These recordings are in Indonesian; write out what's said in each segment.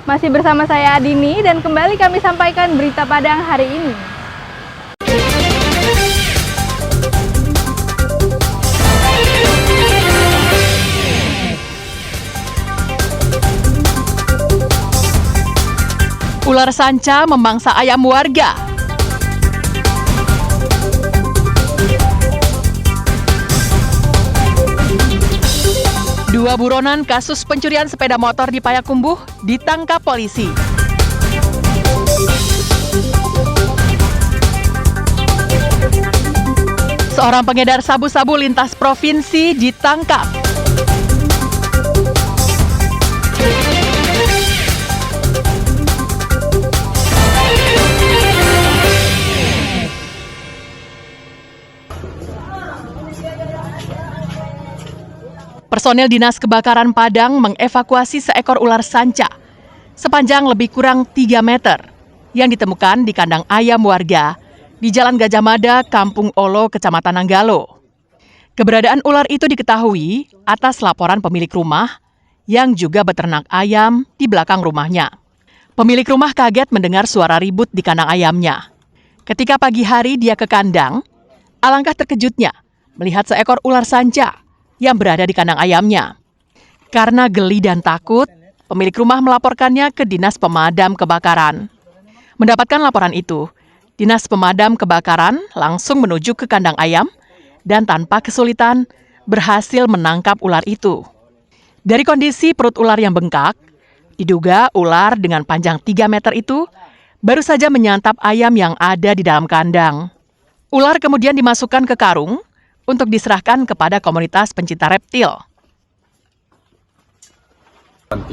Masih bersama saya Adini dan kembali kami sampaikan berita Padang hari ini. Ular sanca memangsa ayam warga. Dua buronan kasus pencurian sepeda motor di Payakumbuh ditangkap polisi. Seorang pengedar sabu-sabu lintas provinsi ditangkap. Personel Dinas Kebakaran Padang mengevakuasi seekor ular sanca sepanjang lebih kurang 3 meter yang ditemukan di kandang ayam warga di Jalan Gajah Mada, Kampung Olo, Kecamatan Nanggalo. Keberadaan ular itu diketahui atas laporan pemilik rumah yang juga beternak ayam di belakang rumahnya. Pemilik rumah kaget mendengar suara ribut di kandang ayamnya. Ketika pagi hari dia ke kandang, alangkah terkejutnya melihat seekor ular sanca yang berada di kandang ayamnya. Karena geli dan takut, pemilik rumah melaporkannya ke Dinas Pemadam Kebakaran. Mendapatkan laporan itu, Dinas Pemadam Kebakaran langsung menuju ke kandang ayam dan tanpa kesulitan berhasil menangkap ular itu. Dari kondisi perut ular yang bengkak, diduga ular dengan panjang 3 meter itu baru saja menyantap ayam yang ada di dalam kandang. Ular kemudian dimasukkan ke karung untuk diserahkan kepada komunitas pencinta reptil. 30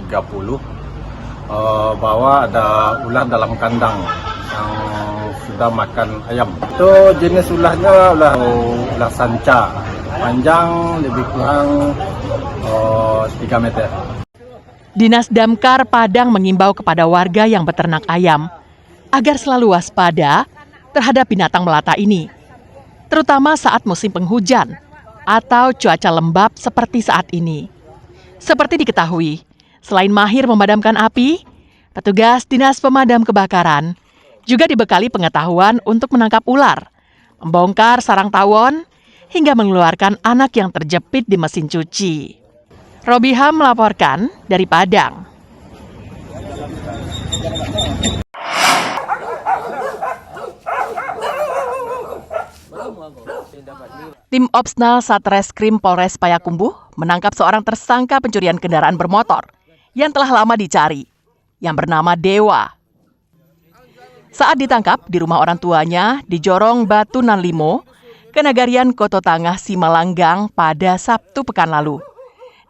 bahwa ada ular dalam kandang yang sudah makan ayam. Itu jenis ularnya ular sanca, panjang lebih kurang 3 meter. Dinas Damkar Padang mengimbau kepada warga yang beternak ayam agar selalu waspada terhadap binatang melata ini, terutama saat musim penghujan atau cuaca lembab seperti saat ini. Seperti diketahui, selain mahir memadamkan api, petugas Dinas Pemadam Kebakaran juga dibekali pengetahuan untuk menangkap ular, membongkar sarang tawon, hingga mengeluarkan anak yang terjepit di mesin cuci. Robiham melaporkan dari Padang. Tim Opsnal Satreskrim Polres Payakumbuh menangkap seorang tersangka pencurian kendaraan bermotor yang telah lama dicari, yang bernama Dewa. Saat ditangkap di rumah orang tuanya di Jorong Batu Nanlimo, Kenagarian Koto Tangah Simalanggang pada Sabtu pekan lalu,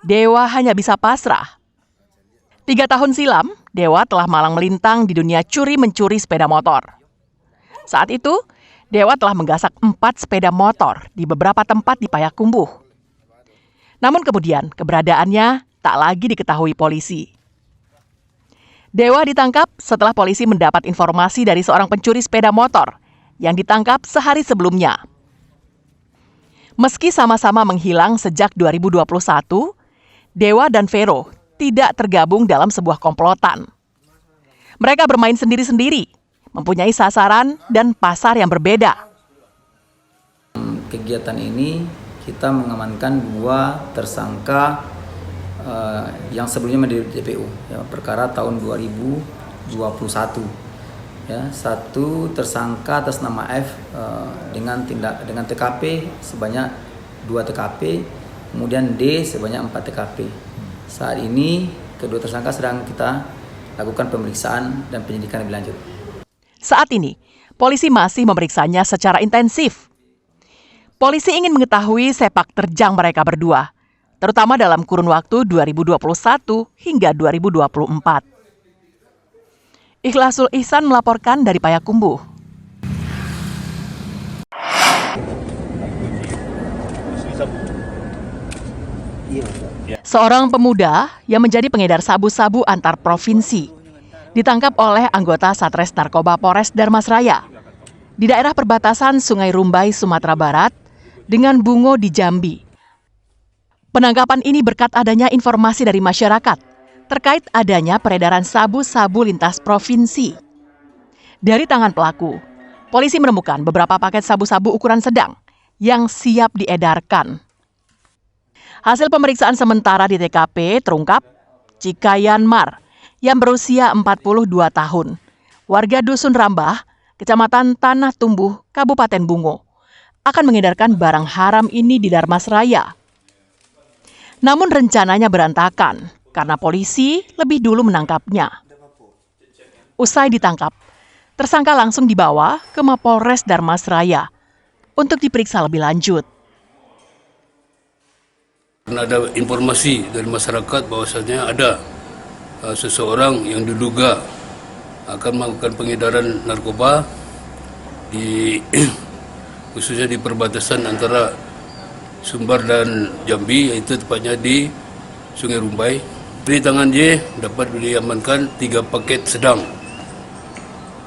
Dewa hanya bisa pasrah. 3 tahun silam, Dewa telah malang melintang di dunia curi-mencuri sepeda motor. Saat itu, Dewa telah menggasak 4 sepeda motor di beberapa tempat di Payakumbuh. Namun kemudian keberadaannya tak lagi diketahui polisi. Dewa ditangkap setelah polisi mendapat informasi dari seorang pencuri sepeda motor yang ditangkap sehari sebelumnya. Meski sama-sama menghilang sejak 2021, Dewa dan Vero tidak tergabung dalam sebuah komplotan. Mereka bermain sendiri-sendiri, mempunyai sasaran dan pasar yang berbeda. Kegiatan ini kita mengamankan 2 tersangka yang sebelumnya menjadi DPO, ya, perkara tahun 2021. Ya, 1 tersangka atas nama F dengan TKP sebanyak 2 TKP, kemudian D sebanyak 4 TKP. Saat ini kedua tersangka sedang kita lakukan pemeriksaan dan penyidikan lebih lanjut. Saat ini, polisi masih memeriksanya secara intensif. Polisi ingin mengetahui sepak terjang mereka berdua, terutama dalam kurun waktu 2021 hingga 2024. Ikhlasul Ihsan melaporkan dari Payakumbuh. Seorang pemuda yang menjadi pengedar sabu-sabu antar provinsi ditangkap oleh anggota Satres Narkoba Polres Darmasraya di daerah perbatasan Sungai Rumbai, Sumatera Barat dengan Bungo di Jambi. Penangkapan ini berkat adanya informasi dari masyarakat terkait adanya peredaran sabu-sabu lintas provinsi. Dari tangan pelaku, polisi menemukan beberapa paket sabu-sabu ukuran sedang yang siap diedarkan. Hasil pemeriksaan sementara di TKP terungkap jika Yanmar yang berusia 42 tahun, warga Dusun Rambah, Kecamatan Tanah Tumbuh, Kabupaten Bungo, akan mengedarkan barang haram ini di Darmasraya. Namun rencananya berantakan karena polisi lebih dulu menangkapnya. Usai ditangkap, tersangka langsung dibawa ke Mapolres Darmasraya untuk diperiksa lebih lanjut. Karena ada informasi dari masyarakat bahwasanya ada seseorang yang diduga akan melakukan pengedaran narkoba khususnya di perbatasan antara Sumbar dan Jambi, yaitu tepatnya di Sungai Rumbai. Di tangan J dapat diamankan 3 paket sedang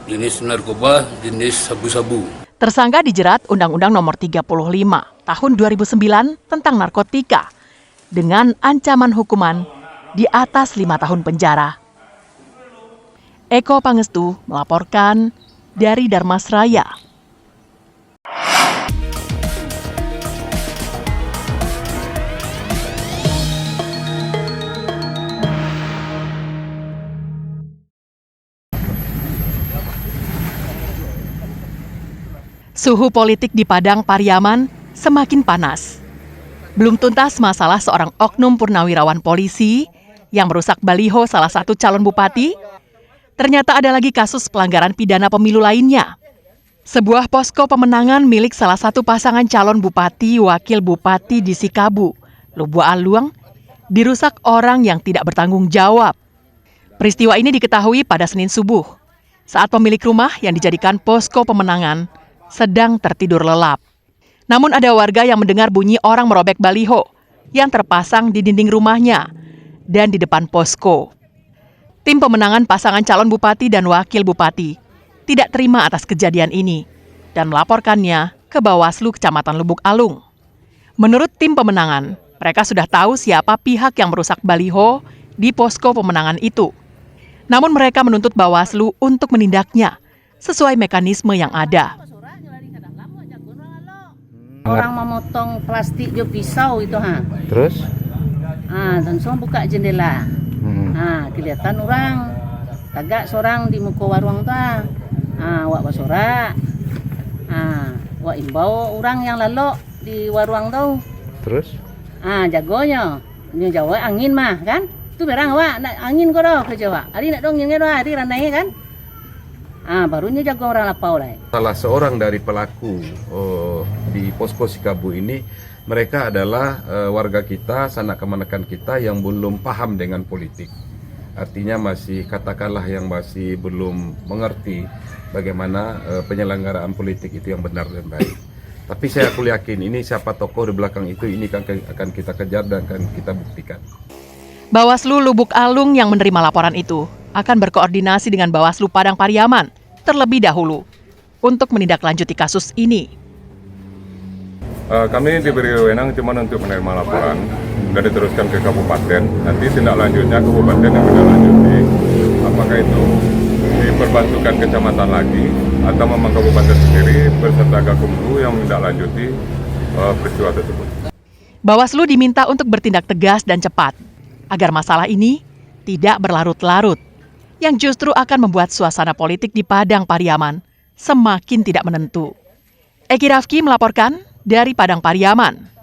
jenis narkoba, jenis sabu-sabu. Tersangka dijerat Undang-Undang Nomor 35 Tahun 2009 tentang narkotika dengan ancaman hukuman di atas 5 tahun penjara. Eko Pangestu melaporkan dari Darmasraya. Suhu politik di Padang Pariaman semakin panas. Belum tuntas masalah seorang oknum purnawirawan polisi yang merusak baliho salah satu calon bupati. Ternyata ada lagi kasus pelanggaran pidana pemilu lainnya. Sebuah posko pemenangan milik salah satu pasangan calon bupati wakil bupati di Sikabu, Lubua Aluang, dirusak orang yang tidak bertanggung jawab. Peristiwa ini diketahui pada Senin subuh, saat pemilik rumah yang dijadikan posko pemenangan sedang tertidur lelap. Namun ada warga yang mendengar bunyi orang merobek baliho yang terpasang di dinding rumahnya dan di depan posko. Tim pemenangan pasangan calon bupati dan wakil bupati tidak terima atas kejadian ini dan melaporkannya ke Bawaslu Kecamatan Lubuk Alung. Menurut tim pemenangan, mereka sudah tahu siapa pihak yang merusak baliho di posko pemenangan itu. Namun mereka menuntut Bawaslu untuk menindaknya sesuai mekanisme yang ada. Orang memotong plastik jo pisau itu Terus? Langsung buka jendela. Kelihatan orang. Tagak seorang di muka warung ta. Wak basorak. Wak imbau orang yang lalu di warung tu. Terus? Jagonya. Dia jawab angin mah kan? Tu berang wak nak angin ko dah kerja wak. Hari nak dong ngin hari ranai kan? Barunya jago orang lapau lah. Salah seorang dari pelaku di posko Sikabu ini, mereka adalah warga kita, sanak kemanakan kita yang belum paham dengan politik. Artinya masih katakanlah yang masih belum mengerti bagaimana penyelenggaraan politik itu yang benar dan baik. Tapi aku yakin ini siapa tokoh di belakang itu, ini akan kita kejar dan akan kita buktikan. Bawaslu Lubuk Alung yang menerima laporan itu akan berkoordinasi dengan Bawaslu Padang Pariaman terlebih dahulu untuk menindaklanjuti kasus ini. Kami diberi wewenang cuma untuk menerima laporan dan diteruskan ke kabupaten. Nanti tindak lanjutnya kabupaten yang menindaklanjuti. Apakah itu diperbantukan kecamatan lagi atau memang kabupaten sendiri beserta Gakumdu yang menindaklanjuti peristiwa tersebut. Bawaslu diminta untuk bertindak tegas dan cepat agar masalah ini tidak berlarut-larut, yang justru akan membuat suasana politik di Padang Pariaman semakin tidak menentu. Eki Rafki melaporkan dari Padang Pariaman.